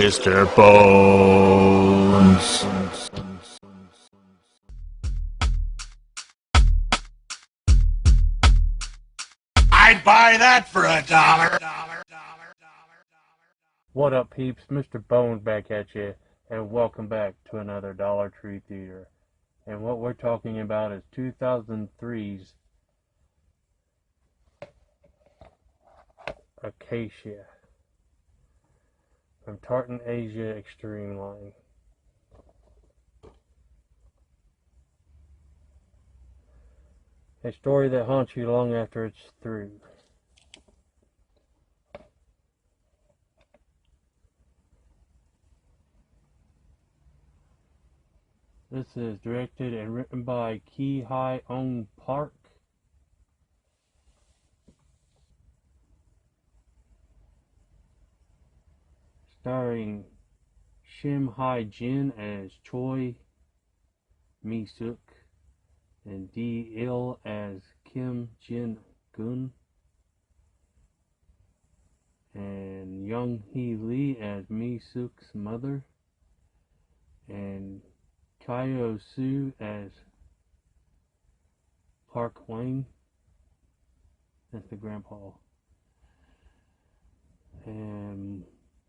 Mr.Bones. I'd buy that for $1. What up, peeps? Mr. Bones back at you, and welcome back to another Dollar Tree Theater. And what we're talking about is 2003's Acacia from Tartan Asia Extreme Line. A story that haunts you long after it's through. This is directed and written by Ki Hai Ong Park. Starring Shim Hai Jin as Choi Mi Suk and Dee Il as Kim Jin Gun and Young Hee Lee as Mi Suk's mother and Kyo Soo as Park Wang, that's the grandpa, and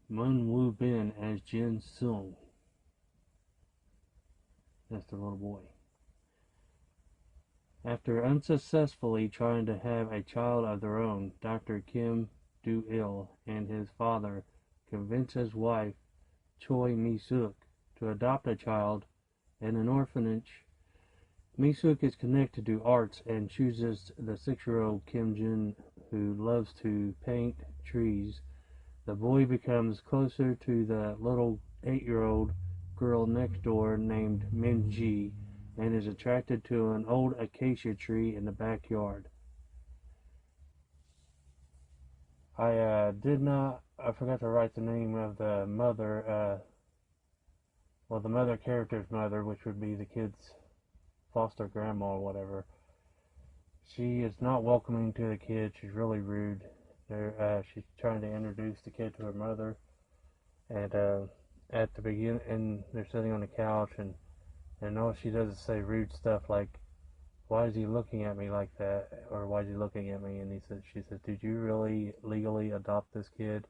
Mun Woo Bin as Jin Sung, that's the little boy. After unsuccessfully trying to have a child of their own, Dr. Kim Do-il and his father convince his wife, Choi Mi-suk, to adopt a child in an orphanage. Mi-suk is connected to arts and chooses the 6-year-old Kim Jin, who loves to paint trees. The boy becomes closer to the little 8-year-old girl next door named Min Ji, and is attracted to an old acacia tree in the backyard. I forgot to write the name of the mother, the mother character's mother, which would be the kid's foster grandma or whatever. She is not welcoming to the kid. She's really rude. She's trying to introduce the kid to her mother, and at the beginning, they're sitting on the couch, and all she does is say rude stuff like, "Why is he looking at me like that?" or "Why is he looking at me?" And she says, "Did you really legally adopt this kid?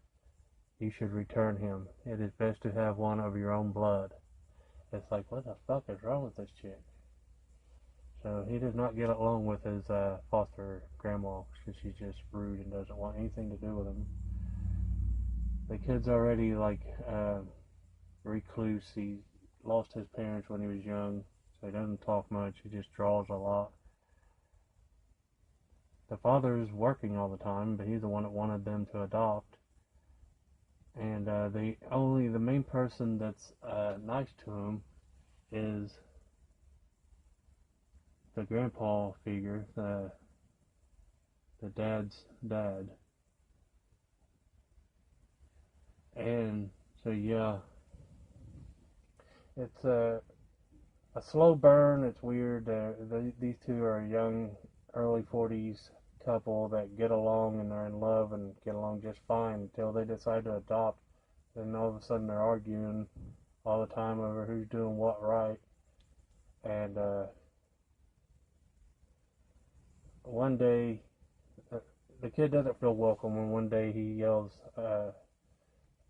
You should return him. It is best to have one of your own blood." It's like, what the fuck is wrong with this chick? So he does not get along with his foster grandma because she's just rude and doesn't want anything to do with him. The kid's already like recluse. He lost his parents when he was young, so he doesn't talk much. He just draws a lot. The father is working all the time, but he's the one that wanted them to adopt. And the main person that's nice to him is the grandpa figure, the dad's dad. And so yeah, it's a slow burn. It's weird. These two are a young, early 40s couple that get along and they're in love and get along just fine until they decide to adopt. Then all of a sudden they're arguing all the time over who's doing what right. And one day, the kid doesn't feel welcome when one day he yells,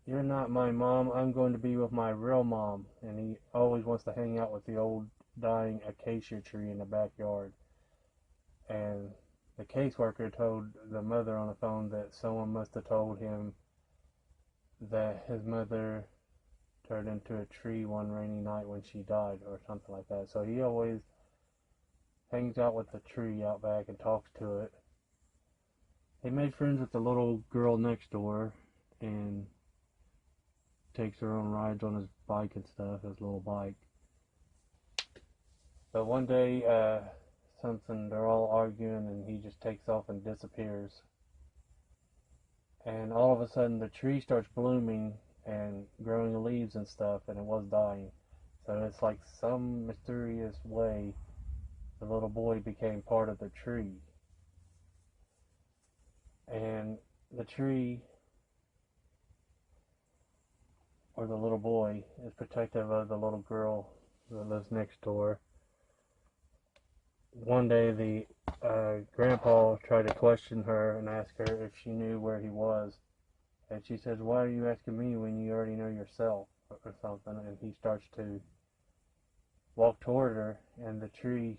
"You're not my mom, I'm going to be with my real mom." And he always wants to hang out with the old dying acacia tree in the backyard. And the caseworker told the mother on the phone that someone must have told him that his mother turned into a tree one rainy night when she died or something like that. So he always hangs out with the tree out back and talks to it. He made friends with the little girl next door and takes her on rides on his bike and stuff, his little bike. But one day, they're all arguing and he just takes off and disappears. And all of a sudden the tree starts blooming and growing leaves and stuff, and it was dying. So it's like some mysterious way the little boy became part of the tree. And the tree or the little boy, is protective of the little girl that lives next door. One day, the grandpa tried to question her and ask her if she knew where he was. And she says, "Why are you asking me when you already know yourself?" or something. And he starts to walk toward her, and the tree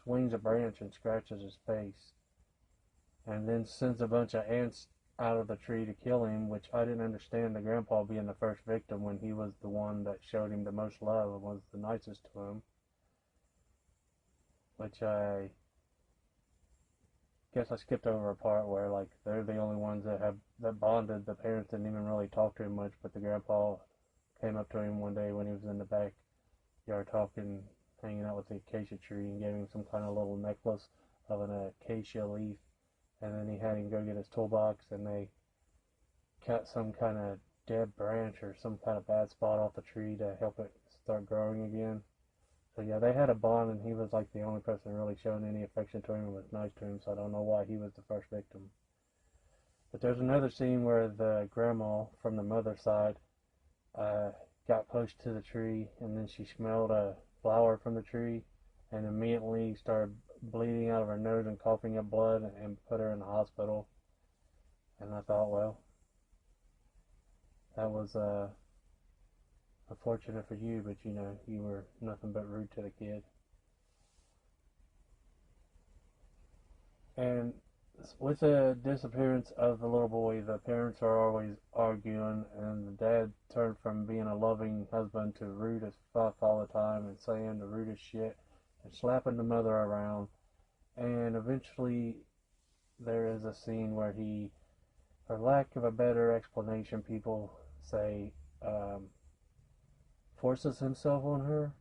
swings a branch and scratches his face. And then sends a bunch of ants out of the tree to kill him, which I didn't understand the grandpa being the first victim when he was the one that showed him the most love and was the nicest to him. Which I guess I skipped over a part where like they're the only ones that bonded. The parents didn't even really talk to him much, but the grandpa came up to him one day when he was in the backyard talking, hanging out with the acacia tree, and gave him some kind of little necklace of an acacia leaf. And then he had him go get his toolbox, and they cut some kind of dead branch or some kind of bad spot off the tree to help it start growing again. So yeah, they had a bond, and he was like the only person really showing any affection to him and was nice to him, so I don't know why he was the first victim. But there's another scene where the grandma from the mother side got pushed to the tree, and then she smelled a flower from the tree and immediately started bleeding out of her nose and coughing up blood and put her in the hospital. And I thought, well, that was unfortunate for you, but you know, you were nothing but rude to the kid. And with the disappearance of the little boy, the parents are always arguing, and the dad turned from being a loving husband to rude as fuck all the time and saying the rudest shit and slapping the mother around. And eventually, there is a scene where he, for lack of a better explanation, people say, forces himself on her,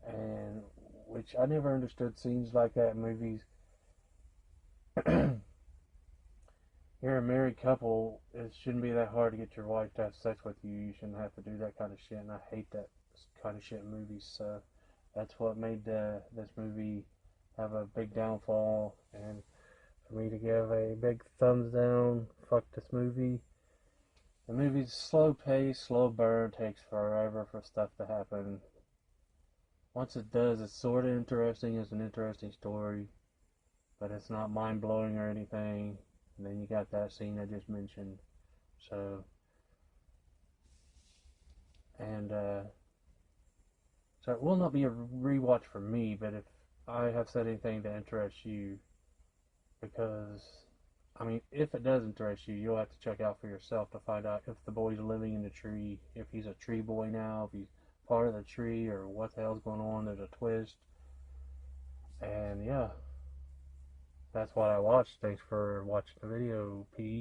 and which I never understood scenes like that in movies. You're a married couple. It shouldn't be that hard to get your wife to have sex with you. You shouldn't have to do that kind of shit, and I hate that kind of shit in movies. So that's what made this movie have a big downfall, and for me to give a big thumbs down. Fuck this movie. The movie's slow pace, slow burn, takes forever for stuff to happen. Once it does, it's sort of interesting. It's an interesting story, but it's not mind blowing or anything. And then you got that scene I just mentioned. So, and so it will not be a rewatch for me, but if I have said anything to interest you, because I mean, if it does interest you, you'll have to check out for yourself to find out if the boy's living in the tree, if he's a tree boy now, if he's part of the tree, or what the hell's going on. There's a twist. And yeah, that's what I watched. Thanks for watching the video. Peace.